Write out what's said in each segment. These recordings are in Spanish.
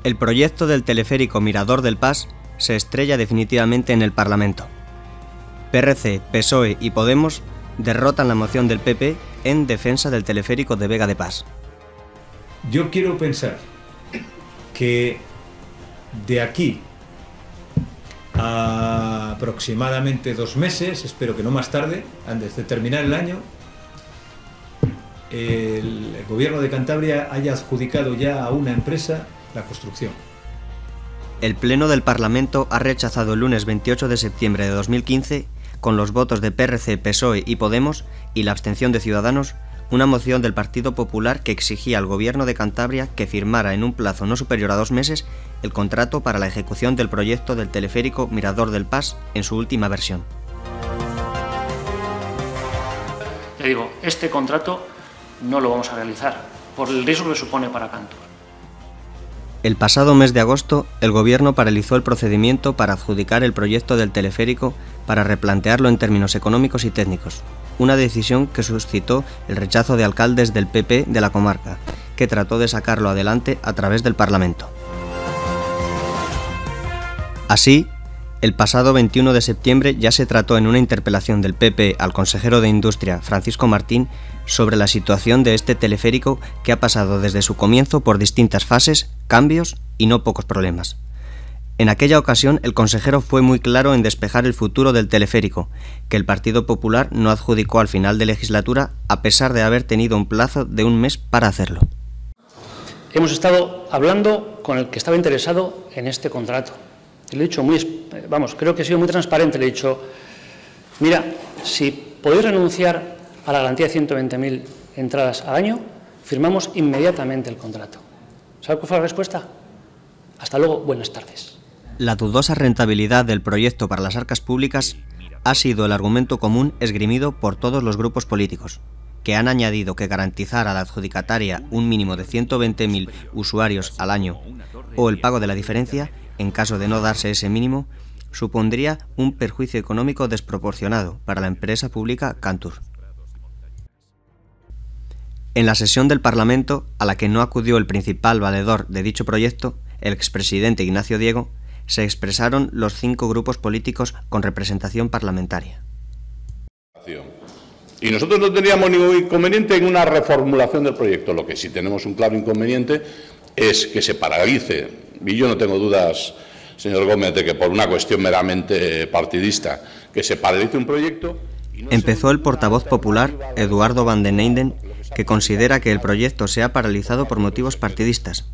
El proyecto del teleférico Mirador del Pas se estrella definitivamente en el Parlamento. PRC, PSOE y Podemos derrotan la moción del PP en defensa del teleférico de Vega de Pas. Yo quiero pensar que de aquí a aproximadamente 2 meses, espero que no más tarde, antes de terminar el año, el Gobierno de Cantabria haya adjudicado ya a una empresa la construcción. El Pleno del Parlamento ha rechazado el lunes 28 de septiembre de 2015, con los votos de PRC, PSOE y Podemos y la abstención de Ciudadanos, una moción del Partido Popular que exigía al Gobierno de Cantabria que firmara en un plazo no superior a 2 meses el contrato para la ejecución del proyecto del teleférico Mirador del Pas en su última versión. Le digo, este contrato no lo vamos a realizar por el riesgo que supone para Cantur. El pasado mes de agosto, el Gobierno paralizó el procedimiento para adjudicar el proyecto del teleférico para replantearlo en términos económicos y técnicos, una decisión que suscitó el rechazo de alcaldes del PP de la comarca, que trató de sacarlo adelante a través del Parlamento. Así, el pasado 21 de septiembre ya se trató en una interpelación del PP al consejero de Industria, Francisco Martín, sobre la situación de este teleférico que ha pasado desde su comienzo por distintas fases, cambios y no pocos problemas. En aquella ocasión, el consejero fue muy claro en despejar el futuro del teleférico, que el Partido Popular no adjudicó al final de legislatura, a pesar de haber tenido un plazo de 1 mes para hacerlo. Hemos estado hablando con el que estaba interesado en este contrato. Le he dicho creo que he sido muy transparente. Le he dicho, mira, si podéis renunciar a la garantía de 120.000 entradas al año, firmamos inmediatamente el contrato. ¿Sabe cuál fue la respuesta? Hasta luego, buenas tardes. La dudosa rentabilidad del proyecto para las arcas públicas ha sido el argumento común esgrimido por todos los grupos políticos, que han añadido que garantizar a la adjudicataria un mínimo de 120.000 usuarios al año o el pago de la diferencia, en caso de no darse ese mínimo, supondría un perjuicio económico desproporcionado para la empresa pública Cantur. En la sesión del Parlamento, a la que no acudió el principal valedor de dicho proyecto, el expresidente Ignacio Diego, se expresaron los 5 grupos políticos con representación parlamentaria. Y nosotros no teníamos ningún inconveniente en una reformulación del proyecto. Lo que sí tenemos un claro inconveniente es que se paralice, y yo no tengo dudas, señor Gómez, de que por una cuestión meramente partidista, que se paralice un proyecto. Empezó el portavoz popular, Eduardo Van den Eyden, que considera que el proyecto se ha paralizado por motivos partidistas,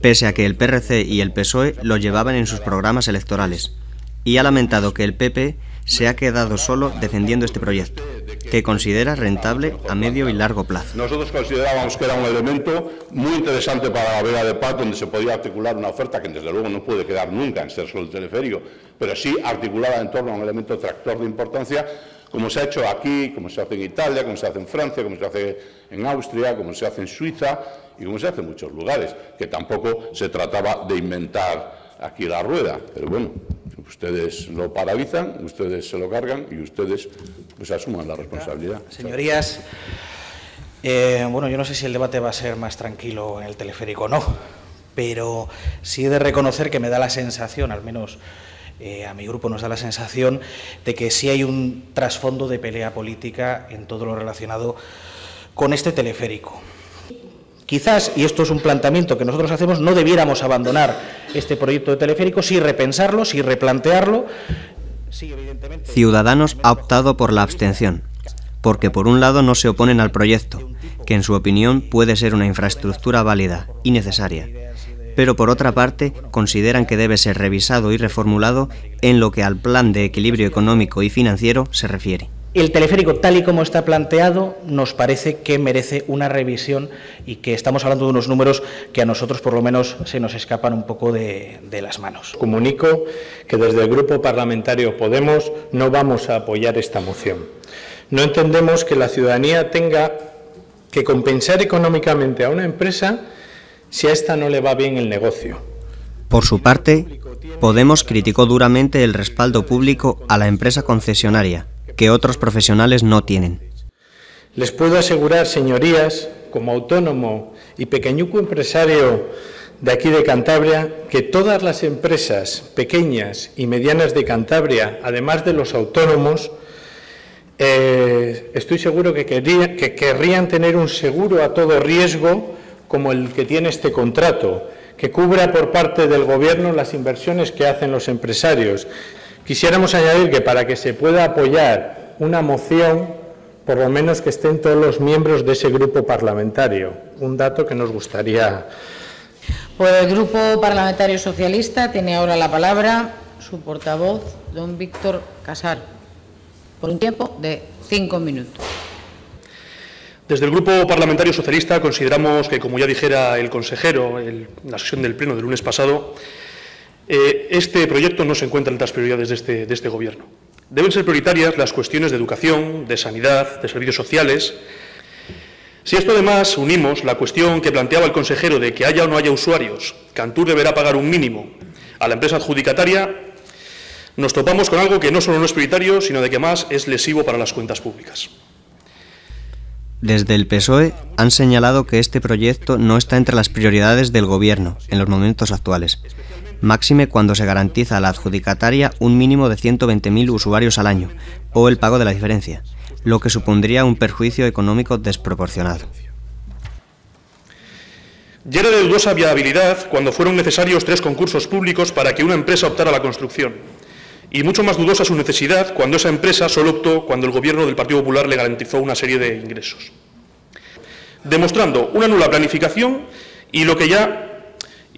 pese a que el PRC y el PSOE lo llevaban en sus programas electorales, y ha lamentado que el PP se ha quedado solo defendiendo este proyecto, que considera rentable a medio y largo plazo. Nosotros considerábamos que era un elemento muy interesante para la Vega de Pas, donde se podía articular una oferta que desde luego no puede quedar nunca en ser solo el teleférico, pero sí articulada en torno a un elemento tractor de importancia, como se ha hecho aquí, como se hace en Italia, como se hace en Francia, como se hace en Austria, como se hace en Suiza y como se hace en muchos lugares, que tampoco se trataba de inventar aquí la rueda, pero bueno, ustedes lo paralizan, ustedes se lo cargan y ustedes pues asuman la responsabilidad. Señorías, bueno, yo no sé si el debate va a ser más tranquilo en el teleférico o no, pero sí he de reconocer que me da la sensación, al menos a mi grupo nos da la sensación, de que sí hay un trasfondo de pelea política en todo lo relacionado con este teleférico. Quizás, y esto es un planteamiento que nosotros hacemos, no debiéramos abandonar este proyecto de teleférico, sí repensarlo, sí replantearlo. Sí, evidentemente. Ciudadanos ha optado por la abstención, porque por un lado no se oponen al proyecto, que en su opinión puede ser una infraestructura válida y necesaria, pero por otra parte consideran que debe ser revisado y reformulado en lo que al plan de equilibrio económico y financiero se refiere. El teleférico, tal y como está planteado, nos parece que merece una revisión y que estamos hablando de unos números que a nosotros, por lo menos, se nos escapan un poco de las manos. Comunico que desde el Grupo Parlamentario Podemos no vamos a apoyar esta moción. No entendemos que la ciudadanía tenga que compensar económicamente a una empresa si a esta no le va bien el negocio. Por su parte, Podemos criticó duramente el respaldo público a la empresa concesionaria, que otros profesionales no tienen. Les puedo asegurar, señorías, como autónomo y pequeñuco empresario de aquí de Cantabria, que todas las empresas pequeñas y medianas de Cantabria, además de los autónomos, estoy seguro que querrían tener un seguro a todo riesgo como el que tiene este contrato, que cubra por parte del Gobierno las inversiones que hacen los empresarios. Quisiéramos añadir que para que se pueda apoyar una moción, por lo menos que estén todos los miembros de ese grupo parlamentario. Un dato que nos gustaría. Por el Grupo Parlamentario Socialista tiene ahora la palabra su portavoz, don Víctor Casar, por un tiempo de 5 minutos. Desde el Grupo Parlamentario Socialista consideramos que, como ya dijera el consejero en la sesión del Pleno del lunes pasado, este proyecto no se encuentra entre las prioridades de este Gobierno. Deben ser prioritarias las cuestiones de educación, de sanidad, de servicios sociales. Si a esto además unimos la cuestión que planteaba el consejero de que haya o no haya usuarios, Cantur deberá pagar un mínimo a la empresa adjudicataria, nos topamos con algo que no solo no es prioritario, sino de que más es lesivo para las cuentas públicas. Desde el PSOE han señalado que este proyecto no está entre las prioridades del Gobierno en los momentos actuales, máxime cuando se garantiza a la adjudicataria un mínimo de 120.000 usuarios al año o el pago de la diferencia, lo que supondría un perjuicio económico desproporcionado. Ya era de dudosa viabilidad cuando fueron necesarios 3 concursos públicos para que una empresa optara a la construcción, y mucho más dudosa su necesidad cuando esa empresa solo optó cuando el Gobierno del Partido Popular le garantizó una serie de ingresos, demostrando una nula planificación y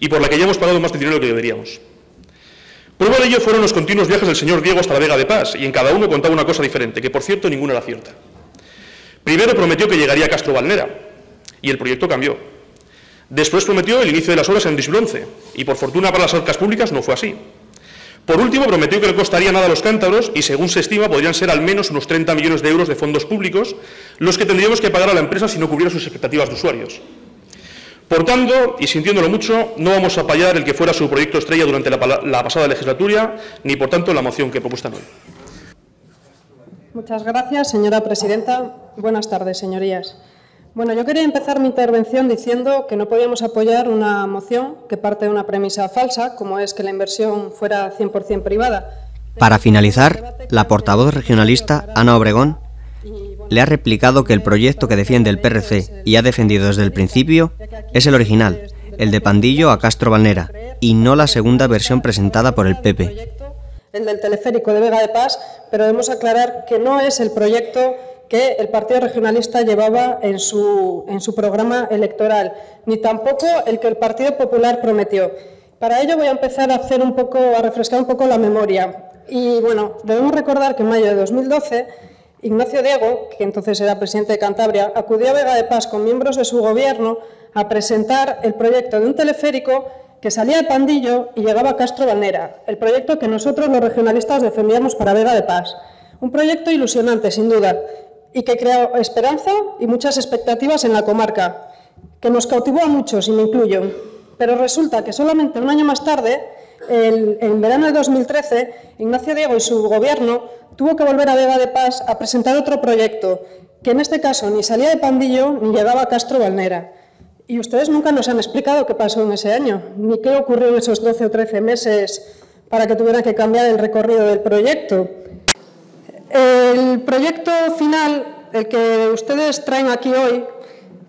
por la que ya hemos pagado más dinero de lo que deberíamos. Prueba de ello fueron los continuos viajes del señor Diego hasta la Vega de Pas, y en cada uno contaba una cosa diferente, que por cierto ninguna era cierta. Primero prometió que llegaría a Castro Valnera, y el proyecto cambió. Después prometió el inicio de las obras en 2011, y por fortuna para las arcas públicas no fue así. Por último, prometió que no costaría nada a los cántabros y, según se estima, podrían ser al menos unos 30 millones de euros de fondos públicos los que tendríamos que pagar a la empresa si no cubriera sus expectativas de usuarios. Por tanto, y sintiéndolo mucho, no vamos a apoyar el que fuera su proyecto estrella durante la pasada legislatura, ni por tanto la moción que propuestan hoy. Muchas gracias, señora presidenta. Buenas tardes, señorías. Bueno, yo quería empezar mi intervención diciendo que no podíamos apoyar una moción que parte de una premisa falsa, como es que la inversión fuera 100% privada. Para finalizar, la portavoz regionalista, Ana Obregón, le ha replicado que el proyecto que defiende el PRC y ha defendido desde el principio es el original, el de Pandillo a Castro Valnera, y no la segunda versión presentada por el PP. El del teleférico de Vega de Pas, pero debemos aclarar que no es el proyecto que el Partido Regionalista llevaba en su programa electoral, ni tampoco el que el Partido Popular prometió. Para ello voy a empezar a refrescar un poco la memoria. Y bueno, debemos recordar que en mayo de 2012, Ignacio Diego, que entonces era presidente de Cantabria, acudió a Vega de Pas con miembros de su gobierno a presentar el proyecto de un teleférico que salía de Pandillo y llegaba a Castro Valnera, el proyecto que nosotros los regionalistas defendíamos para Vega de Pas. Un proyecto ilusionante, sin duda, y que creó esperanza y muchas expectativas en la comarca, que nos cautivó a muchos, y me incluyo. Pero resulta que solamente un año más tarde, en verano de 2013, Ignacio Diego y su gobierno tuvo que volver a Vega de Pas a presentar otro proyecto, que en este caso ni salía de Pandillo ni llegaba a Castro Valnera. Y ustedes nunca nos han explicado qué pasó en ese año, ni qué ocurrió en esos 12 o 13 meses para que tuvieran que cambiar el recorrido del proyecto. El proyecto final, el que ustedes traen aquí hoy,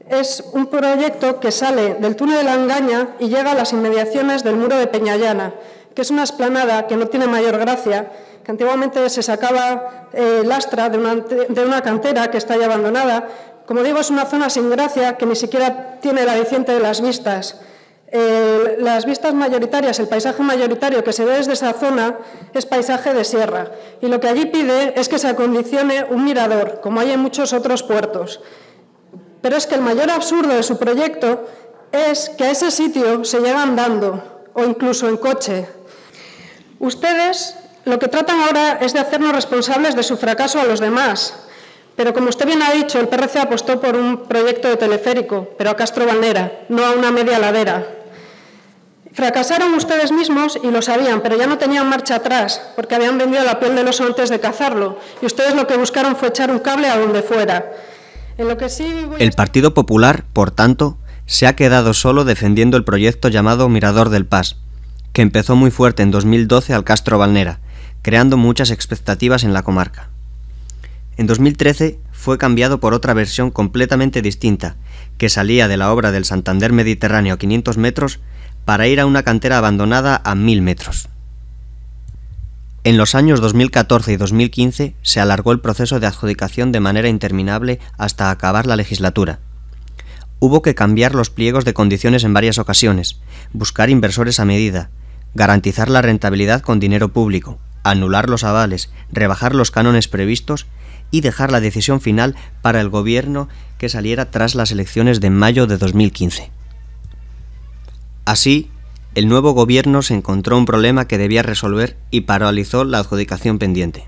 es un proyecto que sale del túnel de la Engaña y llega a las inmediaciones del muro de Peñallana, que es una explanada que no tiene mayor gracia, que antiguamente se sacaba lastra de una cantera que está ya abandonada. Como digo, es una zona sin gracia que ni siquiera tiene el aliciente de las vistas. Las vistas mayoritarias, el paisaje mayoritario que se ve desde esa zona es paisaje de sierra, y lo que allí pide es que se acondicione un mirador, como hay en muchos otros puertos. Pero es que el mayor absurdo de su proyecto es que a ese sitio se llega andando o incluso en coche. Ustedes lo que tratan ahora es de hacernos responsables de su fracaso a los demás. Pero como usted bien ha dicho, el PRC apostó por un proyecto de teleférico, pero a Castro Valnera, no a una media ladera. Fracasaron ustedes mismos y lo sabían, pero ya no tenían marcha atrás, porque habían vendido la piel del oso antes de cazarlo, y ustedes lo que buscaron fue echar un cable a donde fuera. En lo que sí El Partido Popular, por tanto, se ha quedado solo defendiendo el proyecto llamado Mirador del Pas, que empezó muy fuerte en 2012 al Castro Valnera, creando muchas expectativas en la comarca. En 2013 fue cambiado por otra versión completamente distinta, que salía de la obra del Santander Mediterráneo a 500 metros para ir a una cantera abandonada a 1000 metros. En los años 2014 y 2015 se alargó el proceso de adjudicación de manera interminable hasta acabar la legislatura. Hubo que cambiar los pliegos de condiciones en varias ocasiones, buscar inversores a medida, garantizar la rentabilidad con dinero público, anular los avales, rebajar los cánones previstos y dejar la decisión final para el gobierno que saliera tras las elecciones de mayo de 2015. Así, el nuevo gobierno se encontró un problema que debía resolver y paralizó la adjudicación pendiente.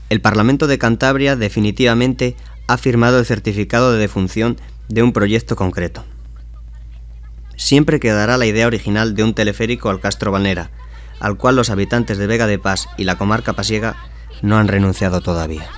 El Parlamento de Cantabria definitivamente ha firmado el certificado de defunción de un proyecto concreto. Siempre quedará la idea original de un teleférico al Castro Valnera, al cual los habitantes de Vega de Pas y la comarca pasiega no han renunciado todavía.